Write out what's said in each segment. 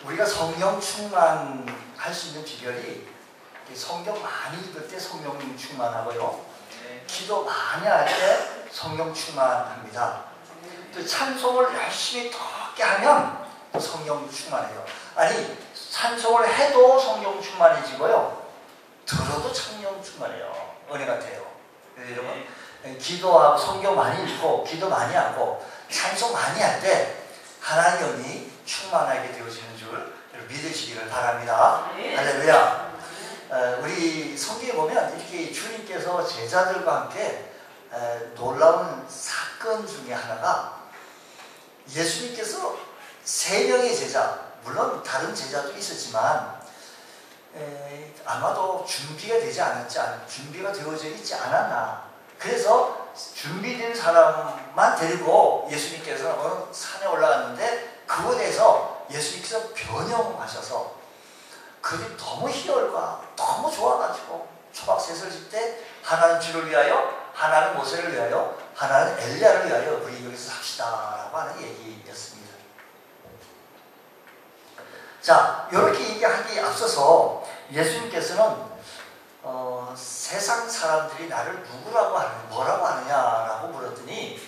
우리가 성령 충만할 수 있는 비결이 성경 많이 읽을 때 성령 충만하고요. 기도 많이 할 때 성령 충만합니다. 또 찬송을 열심히 더 하면 또 성령 충만해요. 아니 찬송을 해도 성령 충만해지고요. 들어도 성령 충만해요. 은혜 같아요. 여러분 기도하고 성경 많이 읽고 기도 많이 하고 찬송 많이 할 때 하나님의 영이 충만하게 되어지는 줄 믿으시기를 바랍니다. 할렐루야. 우리 성경에 보면 이렇게 주님께서 제자들과 함께 놀라운 사건 중에 하나가 예수님께서 3명의 제자, 물론 다른 제자도 있었지만 아마도 준비가 되어져 있지 않았나. 그래서 준비된 사람만 데리고 예수님께서는 어느 산에 올라갔는데 그곳에서 예수님께서 변형하셔서 그들이 너무 희열과 너무 좋아가지고 초박셋을 질 때 하나는 주를 위하여, 하나는 모세를 위하여, 하나는 엘리야를 위하여 우리 여기서 삽시다 라고 하는 얘기였습니다. 자, 이렇게 얘기하기에 앞서서 예수님께서는 세상 사람들이 나를 뭐라고 하느냐라고 물었더니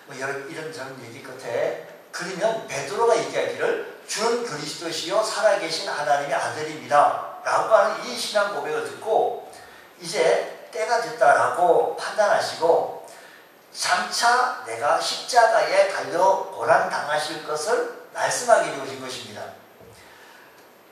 뭐 이런저런 얘기 끝에 그러면 베드로가 얘기하기를 주는 그리스도시요 살아계신 하나님의 아들입니다 라고 하는 이 신앙 고백을 듣고 이제 때가 됐다라고 판단하시고 장차 내가 십자가에 달려 고난당하실 것을 말씀하게 되어진 것입니다.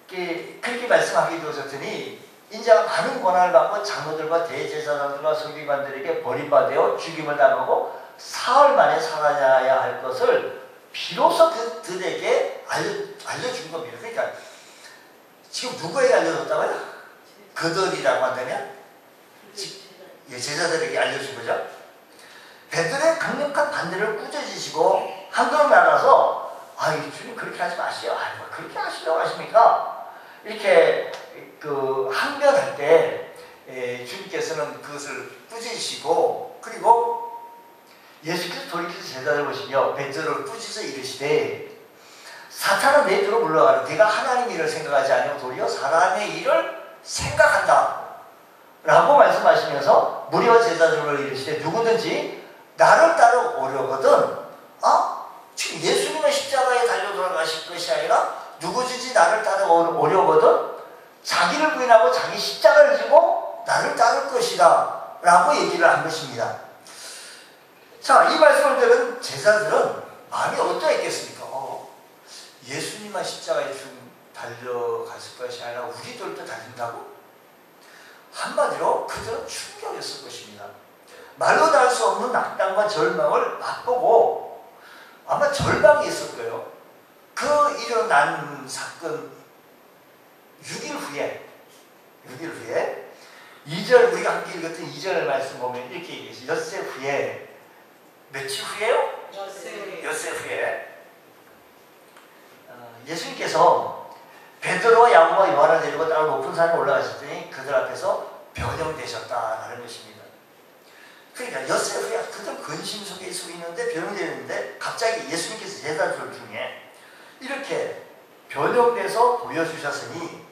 그렇게 말씀하게 되어졌더니 이제 많은 고난을 받고 장로들과 대제사장들과 서기관들에게 버림받아 죽임을 당하고 사흘 만에 살아나야 할 것을 비로소 그들에게 알려준 겁니다. 그러니까 지금 누구에게 알려줬다고요? 그들이라고 한다면 제자들에게 알려준 거죠. 베드로의 강력한 반대를 꾸짖으시고 한 걸음 나가서 주님 그렇게 하지 마시오. 그렇게 하시려고 하십니까? 이렇게 항변할 때 주님께서는 그것을 꾸짖으시고 그리고 예수께서 돌이켜서 제자를 보시며 베드로를 꾸짖어 이르시되 사탄은 내 뒤로 물러가라. 네가 하나님 일을 생각하지 아니하고 도리어 사람의 일을 생각한다 라고 말씀하시면서 무리와 제자들을 이르시되 누구든지 나를 따라오려거든 지금 예수님의 십자가에 달려 돌아가실 것이 아니라 누구든지 나를 따라오려거든 자기를 부인하고 자기 십자가를 지고 나를 따를 것이다 라고 얘기를 한 것입니다. 자, 이 말씀을 들은 제자들은 마음이 어떠했겠습니까? 예수님만 십자가에 달려갔을 것이 아니라 우리들도 달린다고? 한마디로 그들은 충격이었을 것입니다. 말로 다 할 수 없는 낙담과 절망을 맛보고 아마 절망이 있을 거예요. 그 일어난 사건 6일 후에 2절 우리가 함께 읽었던 2절 말씀 보면 이렇게 얘기했어요. 엿새 후에 며칠 후에요? 엿새 후에 예수님께서 베드로와 야고보와 요한을 데리고 따로 높은 산에 올라가셨더니 그들 앞에서 변형되셨다라는 것입니다. 그러니까 엿새 후에 그들 근심 속에 있는데 변형되는데 갑자기 예수님께서 제자들 중에 이렇게 변형돼서 보여주셨으니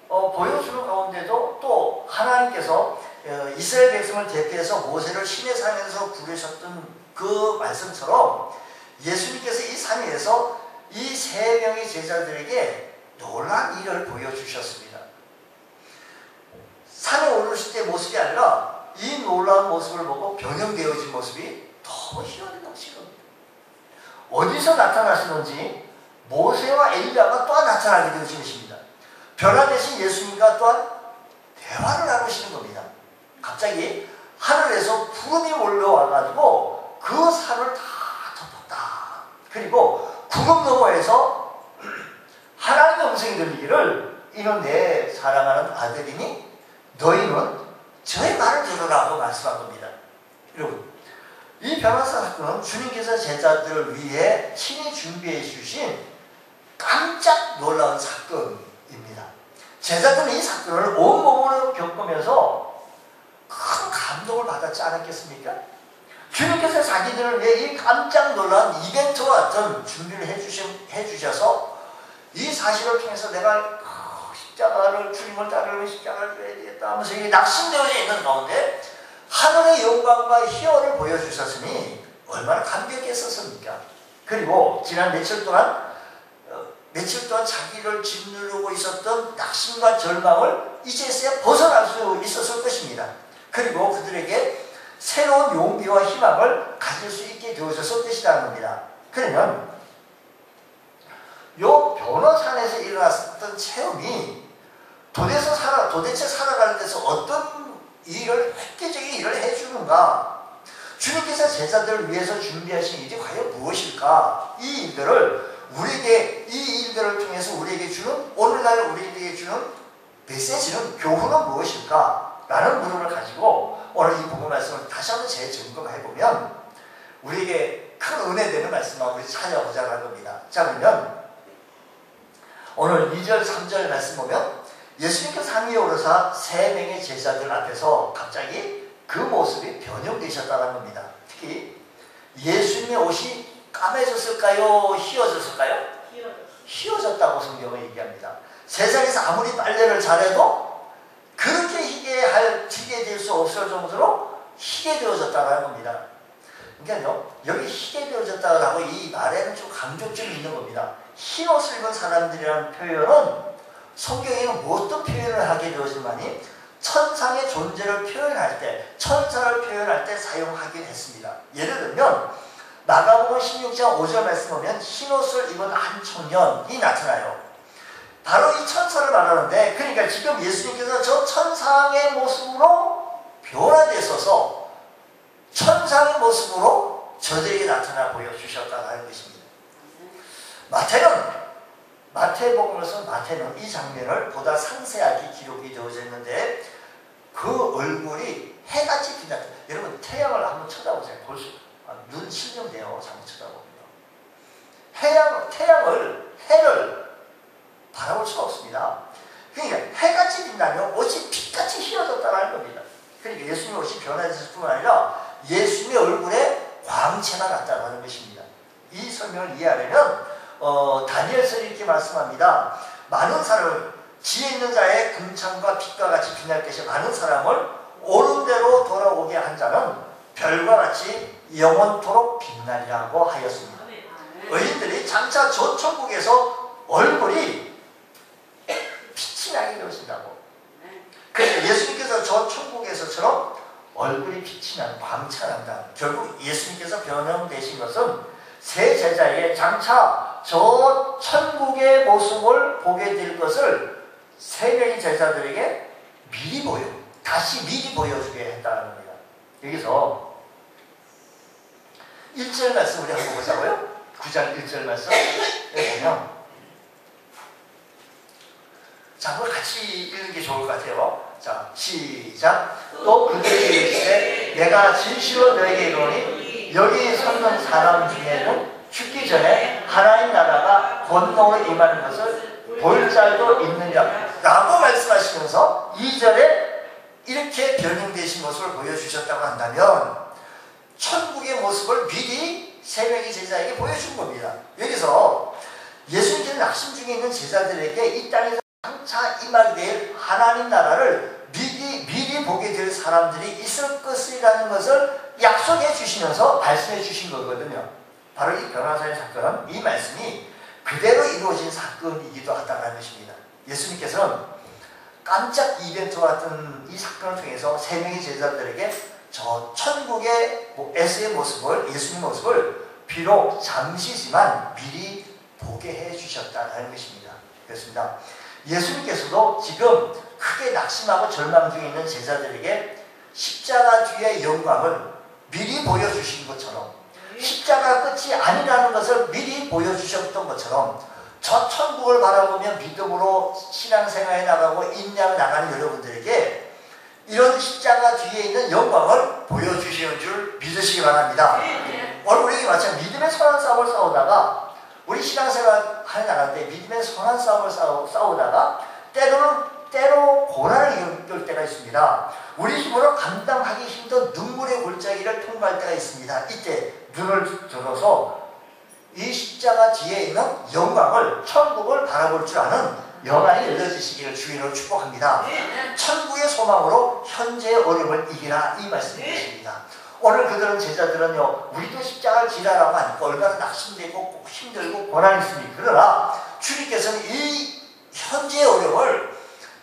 보여주는 가운데도 또 하나님께서 이스라엘 백성을 대표해서 모세를 신의 산에서 부르셨던 그 말씀처럼 예수님께서 이 산 위에서 이 3명의 제자들에게 놀라운 일을 보여주셨습니다. 산에 오르실 때 모습이 아니라 이 놀라운 모습을 보고 변형되어진 모습이 너무 희열이 넘치는 겁니다. 어디서 나타나시는지 모세와 엘리야가 또한 나타나게 되어진 것입니다. 변화되신 예수님과 또한 대화를 나누시는 겁니다. 갑자기 하늘에서 구름이 몰려와가지고 그 산을 다 덮었다. 그리고 구름 너머에서 하나님의 음성이 들리기를 이는 내 사랑하는 아들이니 너희는 저의 말을 들으라고 말씀한 겁니다. 여러분, 이 변화사 사건은 주님께서 제자들을 위해 친히 준비해 주신 깜짝 놀라운 사건입니다. 제자들은 이 사건을 온몸으로 겪으면서 큰 감동을 받았지 않았겠습니까? 주님께서 자기들을 위해 이 깜짝 놀라운 이벤트와 같은 준비를 해주셔서 이 사실을 통해서 내가 십자가를, 주님을 따르면 십자가를 져야 되겠다 하면서 이게 낙심되어져 있는 가운데 하늘의 영광과 희열을 보여주셨으니 얼마나 감격했었습니까? 그리고 지난 며칠 동안 자기를 짓누르고 있었던 낙심과 절망을 이제서야 벗어날 수 있었을 것입니다. 그리고 그들에게 새로운 용기와 희망을 가질 수 있게 되어졌을 것이라는 겁니다. 그러면 요 변호산에서 일어났던 체험이 도대체 살아가는 데서 어떤 획기적인 일을 해주는가? 주님께서 제자들을 위해서 준비하신 일이 과연 무엇일까? 이 일들을 통해서 우리에게 주는, 오늘날 우리에게 주는 메시지는, 교훈은 무엇일까? 라는 물음을 가지고 오늘 이 복음 말씀을 다시 한번 재점검해보면 우리에게 큰 은혜되는 말씀을 우리 찾아보자고 하는 겁니다. 자, 그러면 오늘 2절, 3절 말씀 보면 예수님께서 산 위에 오르사 3명의 제자들 앞에서 갑자기 그 모습이 변형되셨다는 겁니다. 특히 예수님의 옷이 까매졌을까요? 휘어졌을까요? 휘어졌다고 성경은 얘기합니다. 세상에서 아무리 빨래를 잘해도 그렇게 희게 될 수 없을 정도로 희게 되어졌다는 겁니다. 그러니까요, 여기 희게 되어졌다고 하고 이 말에는 좀 강조점이 있는 겁니다. 흰 옷을 입은 사람들이라는 표현은 성경에는 어떤 표현을 하게 되었지만이 천상의 존재를 표현할 때, 천사를 표현할 때 사용하긴 했습니다. 예를 들면 마가복음 16장 5절 말씀 보면 흰옷을 입은 한 청년이 나타나요. 바로 이 천사를 말하는데, 그러니까 지금 예수님께서 저 천상의 모습으로 변화되셔서 천상의 모습으로 저들에게 나타나 보여주셨다는 것입니다. 마태복음에서 마태는 이 장면을 보다 상세하게 기록이 되어져 있는데 그 얼굴이 해같이 빛났다. 여러분 태양을 한번 쳐다보세요. 눈 실명돼요. 잘못 쳐다보면. 해를 바라볼 수가 없습니다. 그러니까 해같이 빛나면 옷이 빛같이 휘어졌다는 겁니다. 그러니까 예수님의 옷이 변화됐을 뿐만 아니라 예수님의 얼굴에 광채가 났다는 것입니다. 이 설명을 이해하려면 다니엘서 이렇게 말씀합니다. 많은 사람을, 지혜 있는 자의 궁창과 빛과 같이 빛날 것이 많은 사람을 옳은 대로 돌아오게 한 자는 별과 같이 영원토록 빛나리라고 하였습니다. 의인들이 장차 저 천국에서 얼굴이 빛이 나게 되어진다고. 그래서 예수님께서 저 천국에서처럼 얼굴이 빛이 나는, 광채난다. 결국 예수님께서 변형되신 것은 새 제자의 장차 저 천국의 모습을 보게 될 것을 3명의 제자들에게 다시 미리 보여주게 했다는 겁니다. 여기서 1절 말씀 우리 한번 보자고요. 9장 1절 말씀 보면, 자, 그걸 같이 읽는 게 좋을 것 같아요. 자, 시작. 또 그들에게 이르시되 내가 진실로 너에게 이르노니 여기 섰는 사람 중에는 죽기 전에 하나님 나라가 권능으로 임하는 것을 볼 자도 있느냐 라고 말씀하시면서 2절에 이렇게 변형되신 모습을 보여주셨다고 한다면 천국의 모습을 미리 3명의 제자에게 보여준 겁니다. 여기서 예수님께서 낙심 중에 있는 제자들에게 이 땅에서 장차 임하게 될 하나님 나라를 미리 보게 될 사람들이 있을 것이라는 것을 약속해 주시면서 말씀해 주신 거거든요. 바로 이 변화사의 사건은 이 말씀이 그대로 이루어진 사건이기도 하다는 것입니다. 예수님께서는 깜짝 이벤트와 같은 이 사건을 통해서 3명의 제자들에게 저 천국의 예수님의 모습을 비록 잠시지만 미리 보게 해 주셨다는 것입니다. 그렇습니다. 예수님께서도 지금 크게 낙심하고 절망 중에 있는 제자들에게 십자가 뒤의 영광을 미리 보여주신 것처럼, 십자가 끝이 아니라는 것을 미리 보여주셨던 것처럼, 저 천국을 바라보며 믿음으로 신앙생활에 나가고 인내하며 나가는 여러분들에게 이런 십자가 뒤에 있는 영광을 보여주시는 줄 믿으시기 바랍니다. 오늘 우리에게 마찬가지로 믿음의 선한 싸움을 싸우다가, 우리 신앙생활 하는 나라인데 믿음의 선한 싸움을 싸우다가 때로 고난을 겪을 때가 있습니다. 우리 힘으로 감당하기 힘든 눈물의 골짜기를 통과할 때가 있습니다. 이때 눈을 들어서 이 십자가 뒤에 있는 영광을, 천국을 바라볼 줄 아는 영안이 열려지시기를 주의로 축복합니다. 천국의 소망으로 현재의 어려움을 이기라, 이 말씀이십니다. 오늘 그들은, 제자들은요, 우리도 십자가를 지라라고 하니까 얼마나 낙심되고 힘들고 고난이 있습니까? 그러나 주님께서는 이 현재의 어려움을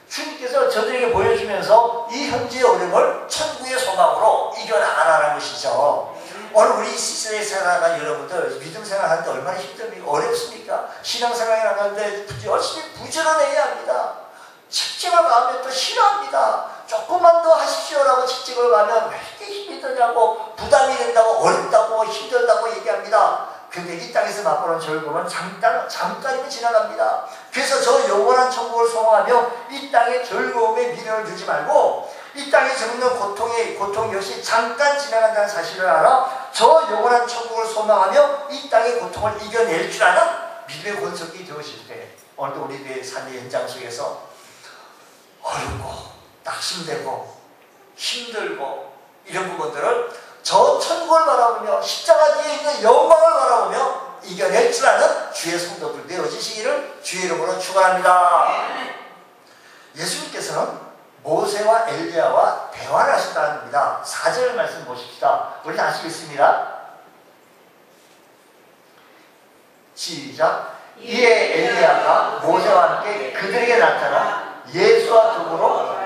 주님께서 저들에게 보여주면서 이 현재의 어려움을 천국의 소망으로 이겨나가라는 것이죠. 오늘 우리 시대에 살아가는 여러분들, 믿음 생활하는데 얼마나 힘듭니까? 어렵습니까? 신앙생활을 하는데 열심히 부지런해야 합니다. 직책을 가면 또 싫어합니다. 조금만 더 하십시오라고 직책을 가면 왜 이렇게 힘이 드냐고, 부담이 된다고, 어렵다고, 힘들다고 얘기합니다. 근데 이 땅에서 맛보는 즐거움은 잠깐이면 지나갑니다. 그래서 저 영원한 천국을 소망하며 이 땅의 즐거움에 미련을 두지 말고, 이 땅에 겪는 고통 역시 잠깐 지나간다는 사실을 알아 저 영원한 천국을 소망하며 이 땅의 고통을 이겨낼 줄 아는 믿음의 권속이 되으실 때, 오늘도 우리들의 삶의 현장 속에서 어렵고 낙심되고 힘들고 이런 부분들을 저 천국을 바라보며 십자가 뒤에 있는 영광을 바라보며 이겨낼 줄 아는 주의 성도들 되어지시기를 주의 이름으로 축원합니다. 예수님께서는 모세와 엘리야와 대화를 하셨다는 겁니다. 4절 말씀 보십시다. 우리 다시 읽습니다. 시작. 이에 엘리야가 모세와 함께 그들에게 나타나 예수와 더불어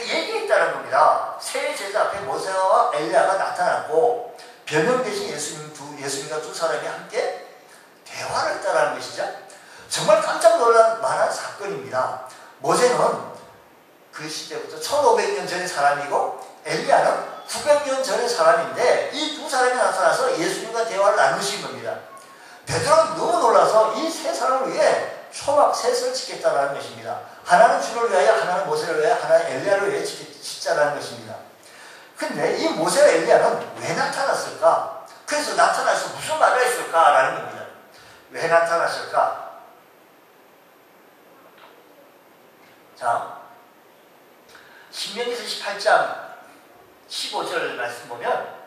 얘기했다는 겁니다. 세 제자 앞에 모세와 엘리야가 나타났고 변형 대신 예수님과 두 사람이 함께 대화를 했다는 것이죠. 정말 깜짝 놀랄 만한 사건입니다. 모세는 그 시대부터 1500년 전의 사람이고 엘리야는 900년 전의 사람인데 이 두 사람이 나타나서 예수님과 대화를 나누신 겁니다. 베드로는 너무 놀라서 이 세 사람을 위해 초막 셋을 짓겠다는 것입니다. 하나는 주를 위하여, 하나는 모세를 위하여, 하나는 엘리야를 위하여 짓자라는 것입니다. 근데 이 모세와 엘리야는 왜 나타났을까? 그래서 나타나서 무슨 말을 했을까라는 겁니다. 왜 나타났을까? 자, 신명기서 18장 15절 말씀 보면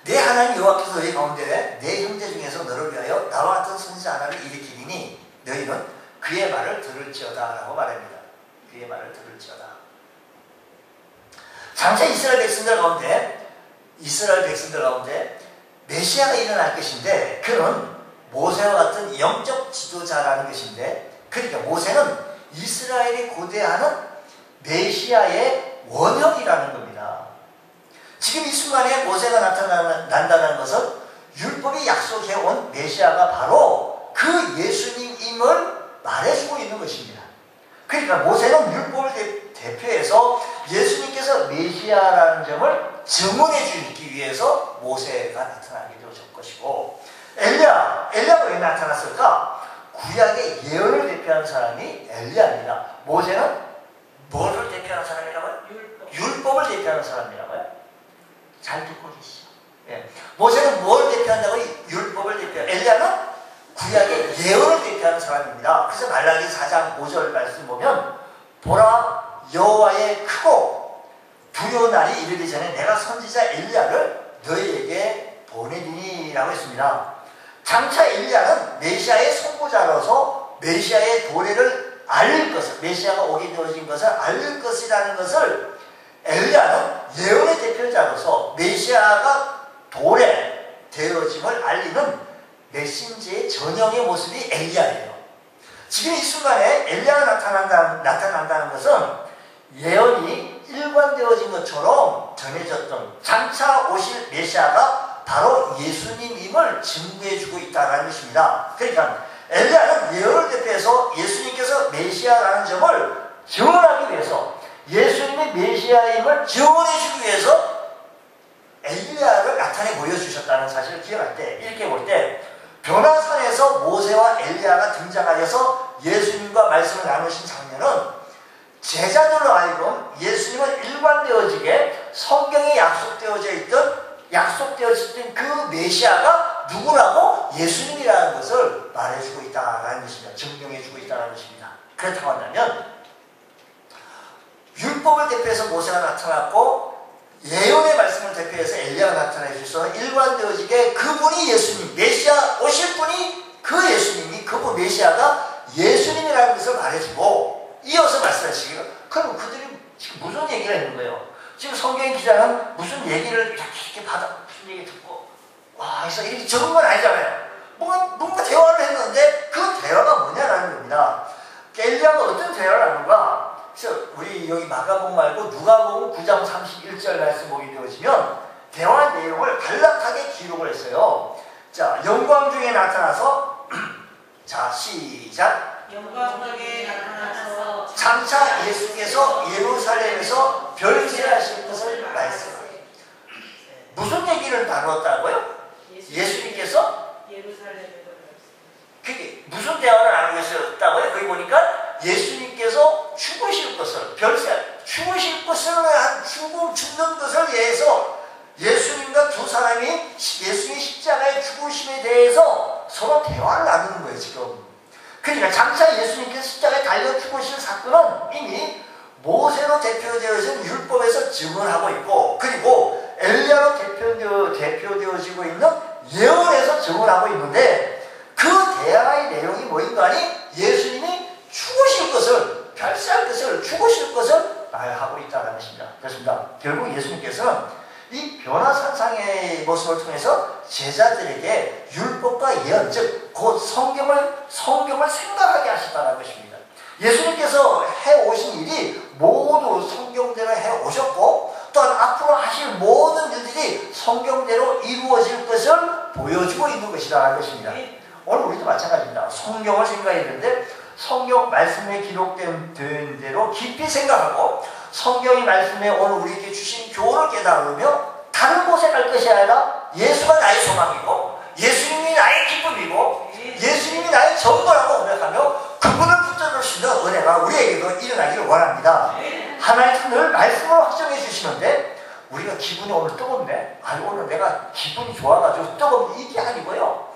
내 하나님 여호와께서 너희 가운데 내 형제 중에서 너를 위하여 나와 같은 선지자 하나를 일으키니 너희는 그의 말을 들을지어다 라고 말합니다. 그의 말을 들을지어다. 장차 이스라엘 백성들 가운데 메시아가 일어날 것인데 그는 모세와 같은 영적 지도자라는 것인데, 그러니까 모세는 이스라엘이 고대하는 메시아의 원형이라는 겁니다. 지금 이 순간에 모세가 나타난다는 것은 율법이 약속해온 메시아가 바로 그 예수님임을 말해주고 있는 것입니다. 그러니까 모세는 율법을 대표해서 예수님께서 메시아라는 점을 증언해 주기 위해서 모세가 나타나게 되었을 것이고, 엘리야가 왜 나타났을까? 구약의 예언을 대표하는 사람이 엘리야입니다. 모세는 뭐를 대표하는 사람이라고요? 율법을 대표하는 사람이라고요? 잘 듣고 계시죠? 예. 모세는 뭘 대표한다고요? 율법을 대표해요. 엘리야는 구약의 예언을 대표하는 사람입니다. 그래서 말라기 4장 5절 말씀 보면 보라, 여호와의 크고 두려운 날이 이르기 전에 내가 선지자 엘리야를 너희에게 보내리니 라고 했습니다. 장차 엘리야는 메시아의 선구자로서 메시아의 도래를 알릴 것을, 메시아가 오게 되어진 것을 알릴 것이라는 것을 엘리야는 예언의 대표자로서 메시아가 도래되어짐을 알리는 메신저의 전형의 모습이 엘리야예요. 지금 이 순간에 엘리야가 나타난다는 것은 예언이 일관되어진 것처럼 전해졌던 장차 오실 메시아가 바로 예수님임을 증거해주고 있다는 것입니다. 그러니까 엘리야는 예언을 대표해서 예수님께서 메시아라는 점을 증언하기 위해서, 예수님의 메시아임을 증언해주기 위해서 엘리야를 나타내 보여주셨다는 사실을 기억할 때, 이렇게 볼 때 변화산에서 모세와 엘리야가 등장하여서 예수님과 말씀을 나누신 장면은 제자들로 하여금 예수님은 일관되어지게 성경에 약속되어졌던 그 메시아가 누구라고? 예수님이라는 것을 말해주고 있다는 것입니다. 증명해주고 있다는 것입니다. 그렇다고 한다면 율법을 대표해서 모세가 나타났고 예언의 말씀을 사람을 대표해서 엘리야가 나타내 주셔서 일관되어지게 그분이 예수님, 메시아 오실 분이 그 예수님이 그분 메시아가 예수님이라는 것을 말해주고 이어서 말씀하시기로 그럼 그들이 지금 무슨 얘기를 했는 거예요? 지금 성경 기자는 무슨 얘기를 이렇게 받아 무슨 얘기 듣고 와 해서 이렇게 적은 건 아니잖아요. 뭔가 대화를 했는데 그 대화가 뭐냐라는 겁니다. 엘리야가 어떤 대화를 하는가? 그래서 우리 여기 마가복음 말고 누가복음 9장 31절 말씀 보게 되어지면 대화 내용을 간략하게 기록을 했어요. 자, 영광 중에 나타나서 자, 시작. 영광 중에 나타나서 장차 예수께서 예루살렘에서 별세하실 것을 말씀하세요. 무슨 얘기를 다루었다고요? 예수님께서 예루살렘에 그게 무슨 대화를 나누고 있었다고요? 거기 보니까 예수님께서 죽으실 것을 죽으실 것을 죽는 것을 위해서 예수님과 두 사람이 예수님의 십자가의 죽으심에 대해서 서로 대화를 나누는 거예요 지금. 그러니까 장차 예수님께서 십자가에 달려 죽으실 사건은 이미 모세로 대표되어진 율법에서 증언하고 있고 그리고 엘리야로 대표되어지고 있는 예언에서 증언하고 있는데 그 대화의 내용이 뭐인가 하니 예수님이 죽으실 것을 별세할 것을 죽으실 것을 말하고 있다는 것입니다. 그렇습니다. 결국 예수님께서는 이 변화산상의 모습을 통해서 제자들에게 율법과 예언 즉 곧 성경을 생각하게 하셨다는 것입니다. 예수님께서 해오신 일이 모두 성경대로 해오셨고 또한 앞으로 하실 모든 일들이 성경대로 이루어질 것을 보여주고 있는 것이라는 것입니다. 오늘 우리도 마찬가지입니다. 성경을 생각해야 되는데 성경 말씀에 기록된 대로 깊이 생각하고 성경의 말씀에 오늘 우리에게 주신 교훈을 깨달으며 다른 곳에 갈 것이 아니라 예수가 나의 소망이고 예수님이 나의 기쁨이고 예수님이 나의 전부라고 고백하며 그분을 붙잡을 수 있는 은혜가 우리에게도 일어나기를 원합니다. 하나님께서 늘 말씀을 확정해 주시는데 우리가 기분이 오늘 뜨겁네. 아니 오늘 내가 기분이 좋아가지고 뜨겁네 이게 아니고요.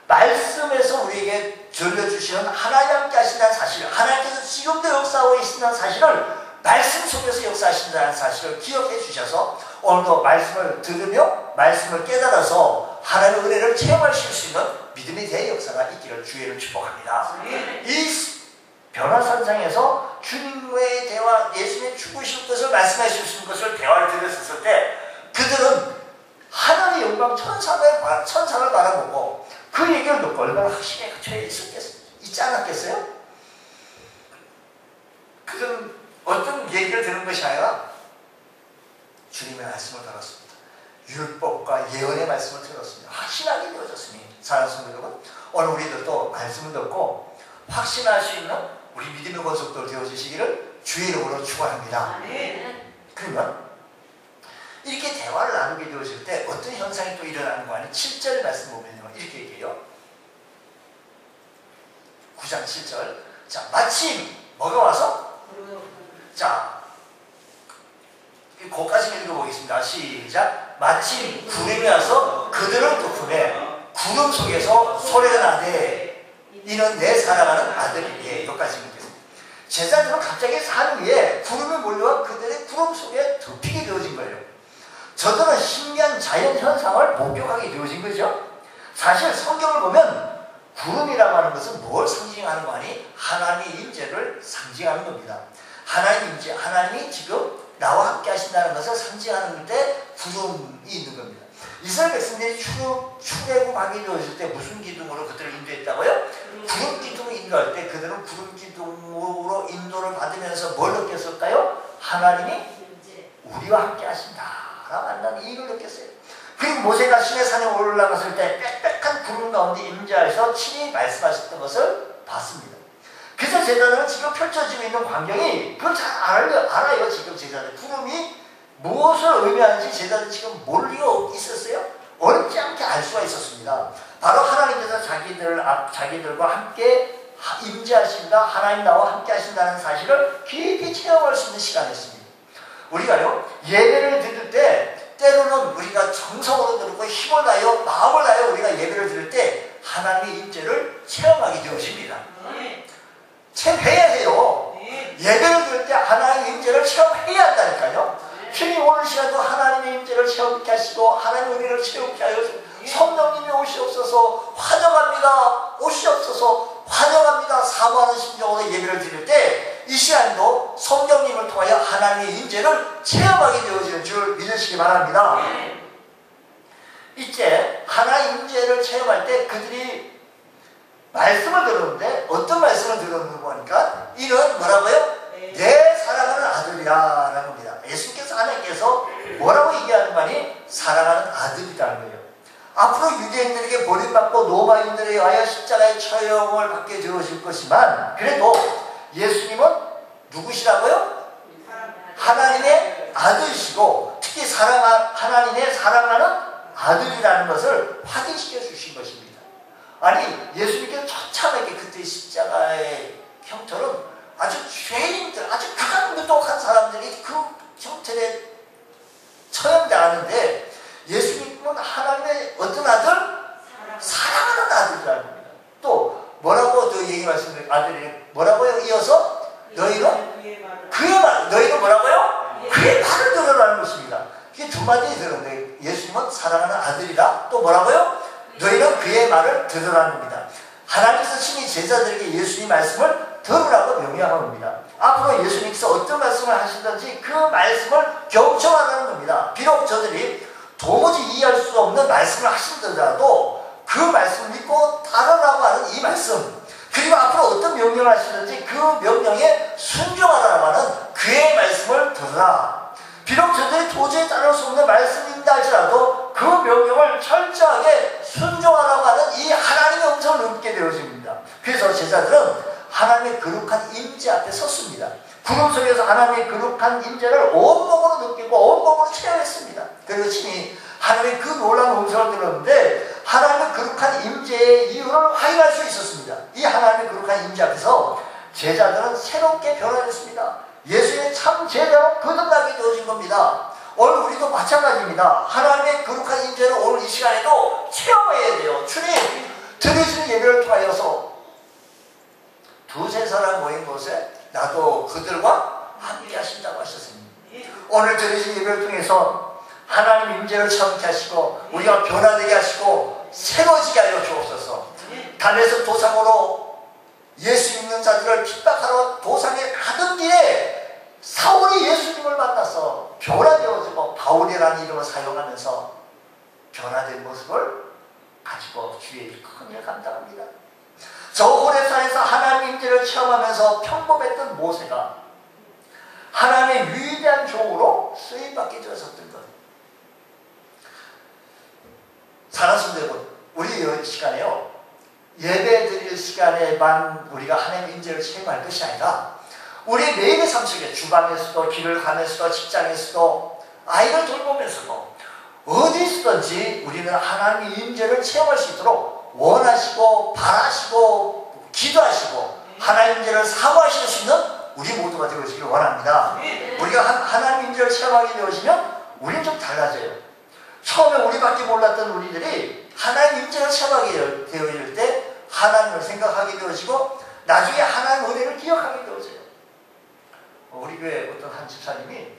말씀에서 우리에게 들려주시는 하나님 함께 하신다는 사실 하나님께서 지금도 역사하고 계신다는 사실을 말씀 속에서 역사하신다는 사실을 기억해 주셔서 오늘도 말씀을 들으며 말씀을 깨달아서 하나님의 은혜를 체험하실 수 있는 믿음의 대역사가 있기를 주의를 축복합니다. 이 변화산상에서 주님과의 대화 예수님의 죽으실 것을 말씀하실 수 있는 것을 대화를 들었을 때 그들은 하나님의 영광 천상을 바라보고 그 얘기를 듣고 얼마나 확신에 갇혀 있지 않았겠어요? 그들은 어떤 얘기를 들은 것이 아니라 주님의 말씀을 들었습니다. 율법과 예언의 말씀을 들었습니다. 확신하게 되어졌으니 사랑하는 성도 여러분 오늘 우리들도 말씀을 듣고 확신할 수 있는 우리 믿음의 권속들 되어주시기를 주의 이름으로 축원합니다. 그러면 이렇게 대화를 나누게 되어질 때 어떤 현상이 또 일어나는 거 아니에요? 7절 말씀 보면요 이렇게 얘기해요. 9장 7절 자 마침 뭐가 와서? 자 거기까지 읽어보겠습니다. 시작 마침 구름이 와서 그들을 덮으며 구름 속에서 소리가 나되 이는 내 사랑하는 아들이에 여기까지 읽겠습니다. 제자들은 갑자기 산 위에 구름이 몰려와 그들의 구름 속에 덮이게 되어진 거예요. 저들은 신기한 자연 현상을 목격하게 되어진 거죠. 사실 성경을 보면 구름이라고 하는 것은 뭘 상징하는 거 아니? 하나님의 임재를 상징하는 겁니다. 하나님 임재, 하나님이 지금 나와 함께 하신다는 것을 상징하는 데 구름이 있는 겁니다. 이스라엘 백성들이 출애굽하게 되었을 때 무슨 기둥으로 그들을 인도했다고요? 구름 기둥을 인도할 때 그들은 구름 기둥으로 인도를 받으면서 뭘 느꼈을까요? 하나님이 우리와 함께 하신다라고 한다는 이익을 느꼈어요. 그리고 모세가 시내산에 올라갔을 때 빽빽한 구름 가운데 임재하셔서 친히 말씀하셨던 것을 봤습니다. 그래서 제자들은 지금 펼쳐지고 있는 광경이 그걸 잘 알아요. 지금 제자들 구름이 무엇을 의미하는지 제자들은 지금 모르고 있었어요. 어렵지 않게 알 수가 있었습니다. 바로 하나님께서 자기들과 함께 임재하신다, 하나님 나와 함께 하신다는 사실을 깊이 체험할 수 있는 시간이었습니다. 우리가요 예배를 드릴 때 때로는 우리가 정성으로 드리고 힘을 다하여 마음을 다하여 우리가 예배를 드릴 때 하나님의 임재를 체험하게 되어집니다. 체험해야 해요. 예배를 드릴 때 하나님의 임재를 체험해야 한다니까요. 주님 오늘 시간도 하나님의 임재를 체험케 하시고 하나님의 은혜를 체험케 하여 성령님이 오시옵소서, 환영합니다, 오시옵소서, 환영합니다 사모하는 심정으로 예배를 드릴 때 이 시간도 성령님을 통하여 하나님의 임재를 체험하게 되어지는 줄 믿으시기 바랍니다. 이제 하나님의 임재를 체험할 때 그들이 말씀을 들었는데 어떤 말씀을 들었는가 보니까 이는 뭐라고요? 내 사랑하는 아들이라는 겁니다. 예수께서 하나님께서 뭐라고 얘기하는 말이 사랑하는 아들이라는 거예요. 앞으로 유대인들에게 버림받고 로마인들에 의하여 십자가의 처형을 받게 되어질 것이지만 그래도 예수님은 누구시라고요? 하나님의 아들이시고 특히 하나님의 사랑하는 아들이라는 것을 확인시켜 주신 것입니다. 아니 예수님께서 처참하게 그때 십자가의 형처럼 아주 죄인들, 아주 극악무도한 사람들이 그 형틀에 처형당하는데 예수님은 하나님의 어떤 아들? 사랑하는 아들이라는 겁니다. 또 뭐라고 또 얘기 말씀드린 아들이 뭐라고요? 이어서 너희는 그의 말, 너희는 뭐라고요? 그의 말을 들으라는 것입니다. 이게 두 마디 들었는데 예수님은 사랑하는 아들이라 또 뭐라고요? 너희는 그의 말을 들으라는 겁니다. 하나님께서 친히 제자들에게 예수님 말씀을 들으라고 명령한 겁니다. 앞으로 예수님께서 어떤 말씀을 하시든지 그 말씀을 경청하라는 겁니다. 비록 저들이 도무지 이해할 수 없는 말씀을 하시더라도 그 말씀을 믿고 따르라고 하는 이 말씀, 그리고 앞으로 어떤 명령을 하시든지 그 명령에 순종하라고 하는 그의 말씀을 들으라. 비록 저들이 도저히 따를 수 없는 말씀인다 할지라도 그 명령을 철저하게 순종하라고 하는 이 하나님의 음성을 듣게 되어집니다. 그래서 제자들은 하나님의 거룩한 임재 앞에 섰습니다. 구름 속에서 하나님의 거룩한 임재를 온몸으로 느끼고 온몸으로 체험했습니다. 그리고 친히 하나님의 그 놀라운 음성을 들었는데 하나님의 거룩한 임재의 이유를 확인할 수 있었습니다. 이 하나님의 거룩한 임재 앞에서 제자들은 새롭게 변화했습니다. 예수의 참 제자로 거듭나게 되어진 겁니다. 오늘 우리도 마찬가지입니다. 하나님의 거룩한 임재를 오늘 이 시간에도 체험해야 돼요. 주님, 드리시는 예배를 통하여서 두세 사람 모인 곳에 나도 그들과 함께 하신다고 하셨습니다. 오늘 드리신 예배를 통해서 하나님 임재를 체험케 하시고 우리가 변화되게 하시고 새로워지게 하여 주옵소서. 담에서 도상으로 예수 믿는 자들을 핍박하러 도상에 가던 길에 사울이 예수님을 만나서 변화되어지고 바울이라는 이름을 사용하면서 변화된 모습을 가지고 주의 큰 일을 감당합니다. 저 호렙산에서 하나님 임재를 체험하면서 평범했던 모세가 하나님의 위대한 종으로 쓰임받게 되었었던 것. 사랑하는 여러분, 우리 이 시간에요, 예배 드릴 시간에만 우리가 하나님의 임재를 체험할 것이 아니라 우리 매일의 삶 속에 주방에서도 길을 가면서도 직장에서도 아이를 돌보면서도 어디 있든지 우리는 하나님의 임재를 체험할 수 있도록 원하시고 바라시고 기도하시고 하나님의 임재를 사모하실 수 있는 우리 모두가 되어지길 원합니다. 우리가 하나님의 임재를 체험하게 되어지면 우리는 좀 달라져요. 처음에 우리밖에 몰랐던 우리들이 하나님의 임재를 체험하게 되어질 때 하나님을 생각하게 되어지고 나중에 하나님의 은혜를 기억하게 되어져요. 우리 교회 어떤 한 집사님이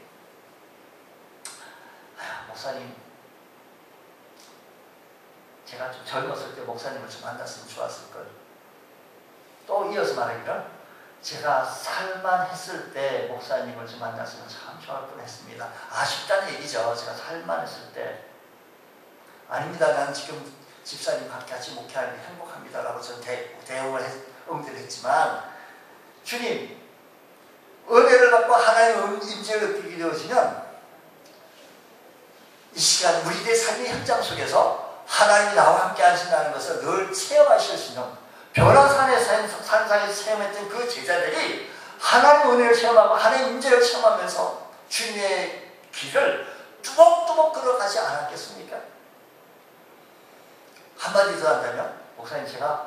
목사님, 제가 좀 젊었을 때 목사님을 좀 만났으면 좋았을걸. 또 이어서 말하기를 제가 살만했을 때 목사님을 좀 만났으면 참 좋을 뻔했습니다. 아쉽다는 얘기죠. 제가 살만했을 때. 아닙니다. 나는 지금 집사님과 같이 목회하는 게 행복합니다라고 저는 응대를 했지만 주님, 은혜를 받고 하나님의 임재를 느끼게 되어지면 이 시간 우리들의 삶의 현장 속에서 하나님이 나와 함께 하신다는 것을 늘 체험하실 수 있는 변화산의 산상에서 체험했던 그 제자들이 하나님의 은혜를 체험하고 하나님의 임재를 체험하면서 주님의 길을 뚜벅뚜벅 걸어가지 않았겠습니까? 한마디 더 한다면, 목사님 제가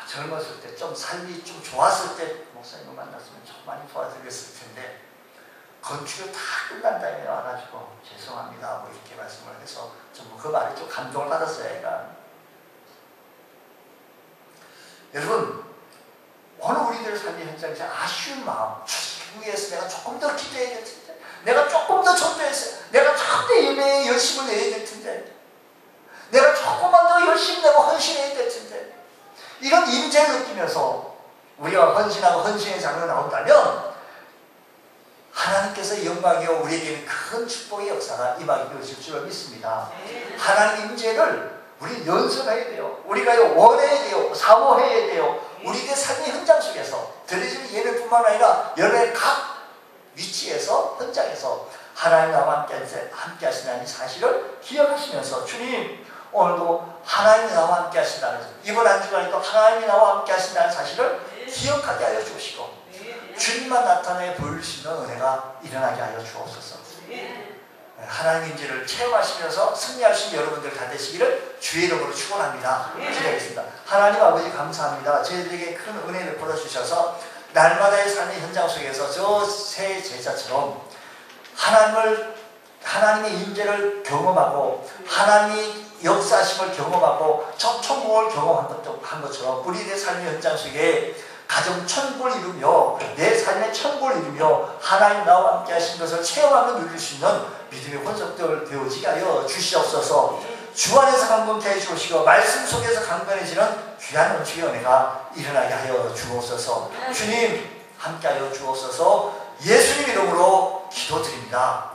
젊었을 때 좀 삶이 좀 좋았을 때 목사님을 만났으면 좀 많이 도와드렸을 텐데 건축이 다 끝난 다음에 와가지고 죄송합니다 뭐 이렇게 말씀을 해서 좀 그 말에 좀 감동을 받았어요. 얘가. 여러분, 오늘 우리들의 삶의 현장에서 아쉬운 마음, 주위에서 내가 조금 더 기도해야 될 텐데 내가 조금 더 전도했어요. 내가 참 내 예배에 열심을 내야 될 텐데. 내가 조금만 더 열심히 내고 헌신해야 될 텐데. 이런 임재를 느끼면서 우리가 헌신하고 헌신의 장면이 나온다면 하나님께서 영광이요 우리에게는 큰 축복의 역사가 임하게 되실 줄 믿습니다. 하나님 임재를 우리 연습해야 돼요. 우리가 원해야 돼요. 사모해야 돼요. 우리의 삶의 현장 속에서 드려지는 예배뿐만 아니라 연애 각 위치에서 현장에서 하나님 나와 함께 하신다는 사실을 기억하시면서 주님 오늘도 하나님이 나와 함께 하신다는 이번 한 주간에도 하나님이 나와 함께 하신다는 사실을 기억하게 하여 주시고 주님만 나타내 보일 수 있는 은혜가 일어나게 하여 주옵소서. 하나님의 인지를 체험하시면서 승리하신 여러분들 다 되시기를 주의 이름으로 축원합니다. 기도하겠습니다. 하나님 아버지 감사합니다. 저희들에게 큰 은혜를 보내주셔서 날마다의 삶의 현장 속에서 저 새 제자처럼 하나님의 인재를 경험하고 하나님의 역사하심을 경험하고 천국을 경험한 것처럼 우리의 삶의 현장 속에 가정 천국을 이루며 내 삶의 천국을 이루며 하나님 나와 함께 하신 것을 체험하며 누릴 수 있는 믿음의 혼석들 되어지게 하여 주시옵소서. 주 안에서 강건케 해 주시고 말씀 속에서 강건해지는 귀한 은총의 은혜가 일어나게 하여 주옵소서. 주님 함께 하여 주옵소서. 예수님 이름으로 기도드립니다.